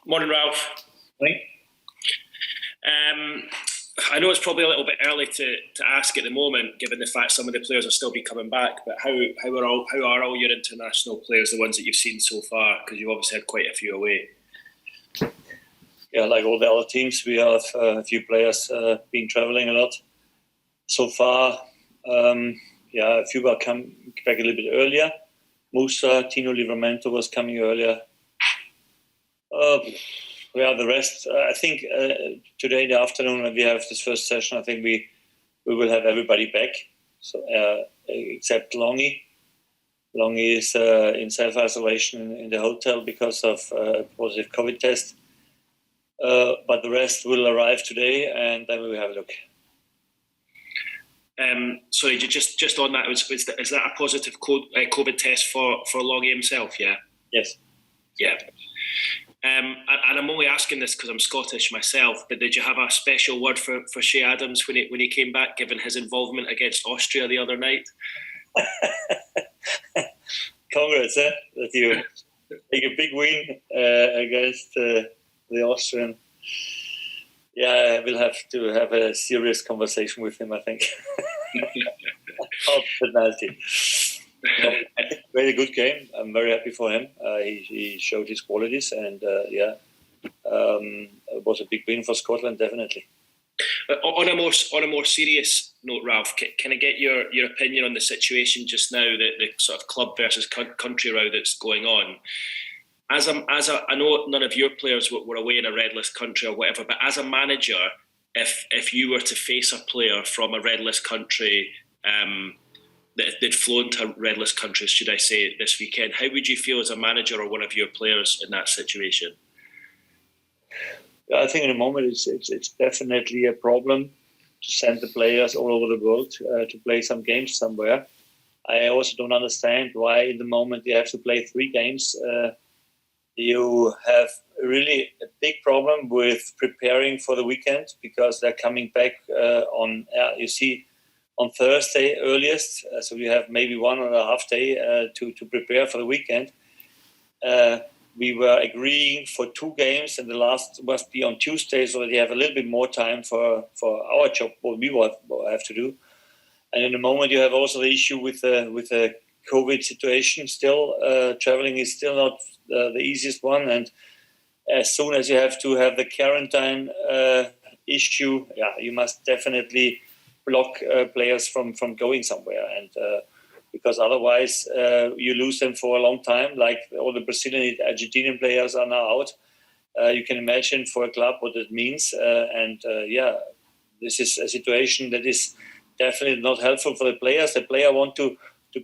Morning, Ralph. Morning. I know it's probably a little bit early to ask at the moment, given the fact some of the players will still be coming back. But how are all your international players, the ones that you've seen so far? Because you've obviously had quite a few away. Yeah, like all the other teams, we have a few players been traveling a lot so far. A few are come back a little bit earlier. Musa, Tino Livramento was coming earlier. The rest, I think today in the afternoon when we have this first session, I think we will have everybody back, so except Longy. Longy is in self-isolation in the hotel because of a positive COVID test. But the rest will arrive today, and then we will have a look. Sorry, just on that, is that a positive COVID test for Longy himself? Yeah. Yes. Yeah. And I'm only asking this because I'm Scottish myself, but did you have a special word for Shea Adams when he came back, given his involvement against Austria the other night? Congrats, that you take a big win against the Austrian. Yeah, I will have to have a serious conversation with him, I think. About penalty. Very good game. I'm very happy for him. He showed his qualities, and it was a big win for Scotland, definitely. On a more serious note, Ralph, can I get your opinion on the situation just now, the sort of club versus country row that's going on? I know none of your players were away in a red list country or whatever, but as a manager, if you were to face a player from a red list country that'd flown to red list countries, should I say, this weekend, how would you feel as a manager or one of your players in that situation? I think in the moment it's definitely a problem to send the players all over the world to play some games somewhere. I also don't understand why in the moment you have to play 3 games. You have really a big problem with preparing for the weekend because they're coming back on Thursday earliest. So we have maybe 1.5 days to prepare for the weekend. We were agreeing for 2 games, and the last must be on Tuesday, so that you have a little bit more time for our job, what we will have to do. And in the moment, you have also the issue with the COVID situation. Still, traveling is still not the easiest one, and as soon as you have to have the quarantine issue, you must definitely block players from going somewhere, and because otherwise you lose them for a long time. Like all the Brazilian, Argentinian players are now out. You can imagine for a club what it means, this is a situation that is definitely not helpful for the players. The player want to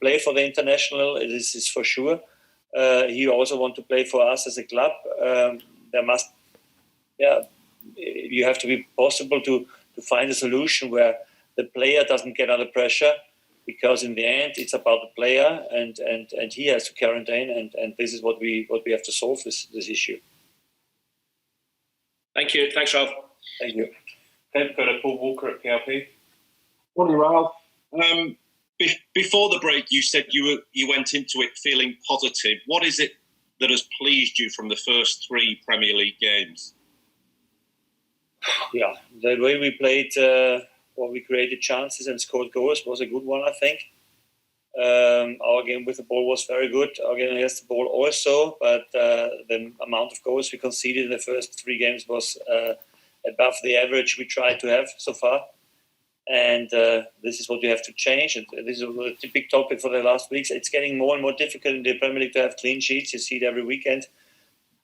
play for the international, this is for sure. He also want to play for us as a club. You have to be possible to find a solution where the player doesn't get under pressure, because in the end it's about the player, and he has to quarantine, and this is what we have to solve this issue. Thank you. Thanks, Ralph. Thank you. Okay, we've got Paul Walker at PLP. Morning, Ralph. Before the break, you said you went into it feeling positive. What is it that has pleased you from the first 3 Premier League games? Yeah, the way we played, we created chances and scored goals was a good one, I think. Our game with the ball was very good. Our game against the ball also, but the amount of goals we conceded in the first 3 games was above the average we tried to have so far. And this is what we have to change. And this is a big topic for the last weeks. It's getting more and more difficult in the Premier League to have clean sheets. You see it every weekend.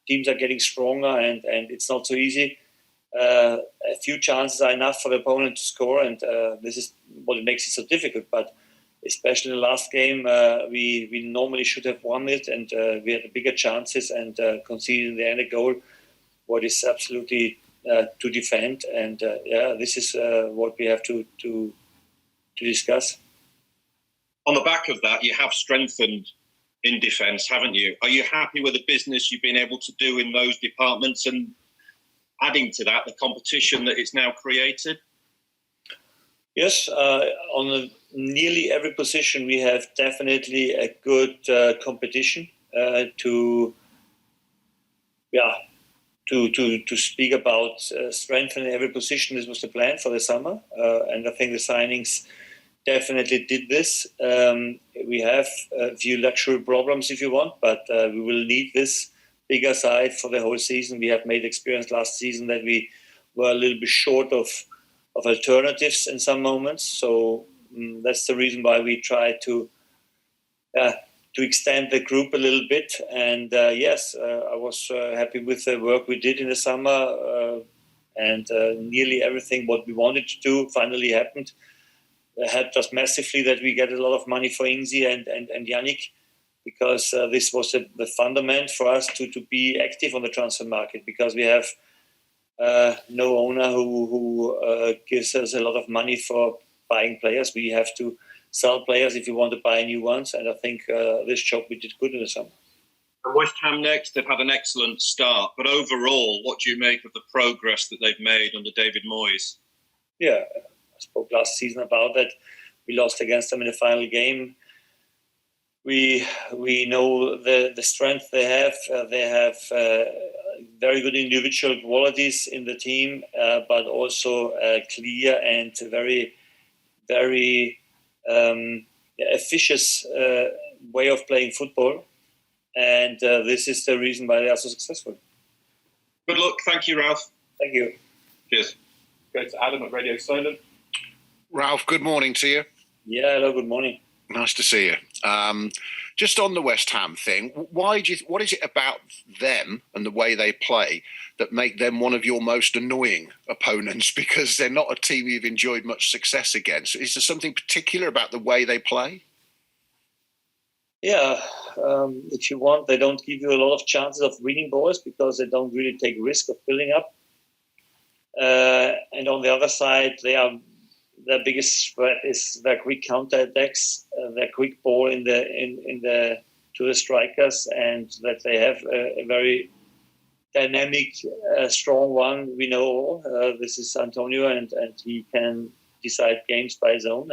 Teams are getting stronger, and it's not so easy. A few chances are enough for the opponent to score, and this is what makes it so difficult. But especially in the last game, we normally should have won it, and we had bigger chances and conceded in the end a goal, what is absolutely to defend. And this is what we have to discuss. On the back of that, you have strengthened in defence, haven't you? Are you happy with the business you've been able to do in those departments, and adding to that, the competition that it's now created? Yes, on nearly every position we have definitely a good competition to to speak about strengthening every position. This was the plan for the summer, and I think the signings definitely did this. We have a few luxury problems, if you want, but we will need this bigger side for the whole season. We have made experience last season that we were a little bit short of alternatives in some moments. So that's the reason why we try to extend the group a little bit. And yes, I was happy with the work we did in the summer, and nearly everything what we wanted to do finally happened. It helped us massively that we get a lot of money for Ingzi and Yannick, because this was the fundament for us to be active on the transfer market, because we have no owner who gives us a lot of money for buying players. We have to sell players if you want to buy new ones, and I think this job we did good in the summer. And West Ham next, they've had an excellent start, but overall, what do you make of the progress that they've made under David Moyes? Yeah, I spoke last season about that. We lost against them in the final game. We know the strength they have. They have very good individual qualities in the team, but also a clear and very, very efficient way of playing football. And this is the reason why they are so successful. Good luck. Thank you, Ralph. Thank you. Cheers. Go to Adam at Radio Solent. Ralph, good morning to you. Yeah, hello, good morning. Nice to see you. Just on the West Ham thing, what is it about them and the way they play that make them one of your most annoying opponents? Because they're not a team you've enjoyed much success against. Is there something particular about the way they play? Yeah, if you want, they don't give you a lot of chances of winning balls because they don't really take risk of building up. And on the other side, their biggest threat is their quick counterattacks, their quick ball to the strikers, and that they have a very dynamic, strong one. We know this is Antonio, and he can decide games by his own.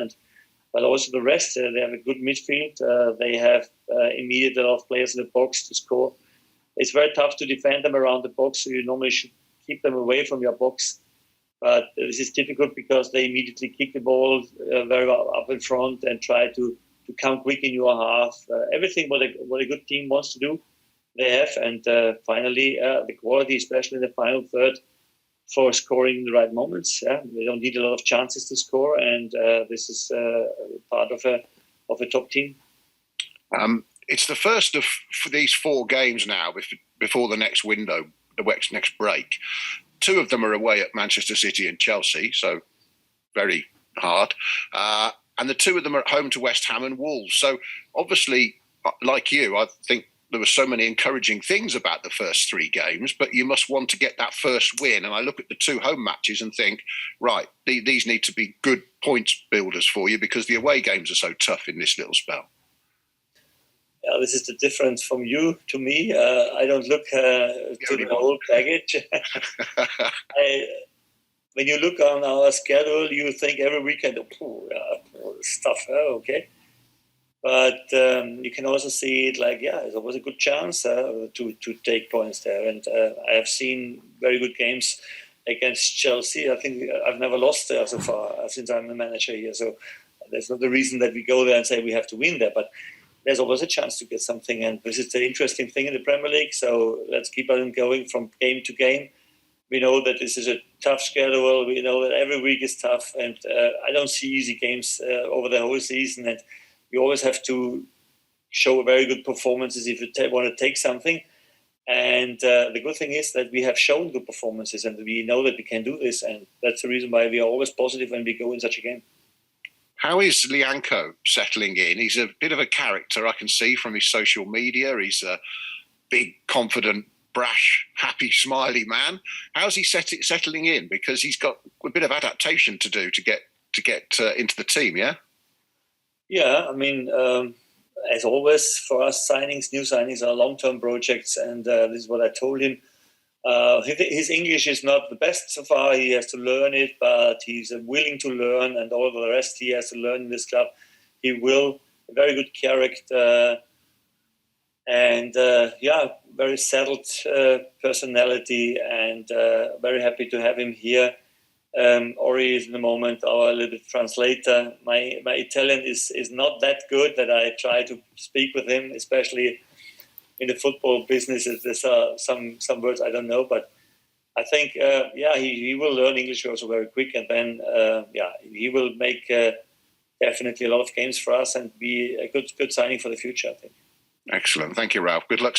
But also the rest, they have a good midfield. They have immediately a lot of players in the box to score. It's very tough to defend them around the box, so you normally should keep them away from your box. But this is difficult because they immediately kick the ball very well up in front and try to come quick in your half. Everything what a good team wants to do, they have. And finally, the quality, especially in the final third, for scoring in the right moments. Yeah? They don't need a lot of chances to score, and this is part of a top team. It's the first of these 4 games now before the next window, the next break. 2 of them are away at Manchester City and Chelsea, so very hard. And the 2 of them are at home to West Ham and Wolves. So obviously, like you, I think there were so many encouraging things about the first 3 games, but you must want to get that first win. And I look at the 2 home matches and think, right, these need to be good points builders for you because the away games are so tough in this little spell. Yeah, this is the difference from you to me. I don't look to the whole package. When you look on our schedule, you think every weekend, stuff, okay. But you can also see it like, it was a good chance to take points there. And I have seen very good games against Chelsea. I think I've never lost there so far since I'm the manager here. So there's not the reason that we go there and say we have to win there. But there's always a chance to get something. And this is the interesting thing in the Premier League. So let's keep on going from game to game. We know that this is a tough schedule. We know that every week is tough. And I don't see easy games over the whole season. And you always have to show very good performances if you want to take something. And the good thing is that we have shown good performances and we know that we can do this. And that's the reason why we are always positive when we go in such a game. How is Lianco settling in? He's a bit of a character, I can see from his social media. He's a big, confident, brash, happy, smiley man. How's he settling in? Because he's got a bit of adaptation to do to get into the team, yeah? Yeah, I mean, as always, for us, new signings are long-term projects, and this is what I told him. His English is not the best so far. He has to learn it, but he's willing to learn, and all the rest he has to learn in this club. He will. A very good character, and very settled personality, and very happy to have him here. Ori is in the moment our little translator. My Italian is not that good that I try to speak with him, especially in the football business. There's some words I don't know, but I think he will learn English also very quick, and then he will make definitely a lot of games for us and be a good signing for the future, I think. Excellent. Thank you, Ralph. Good luck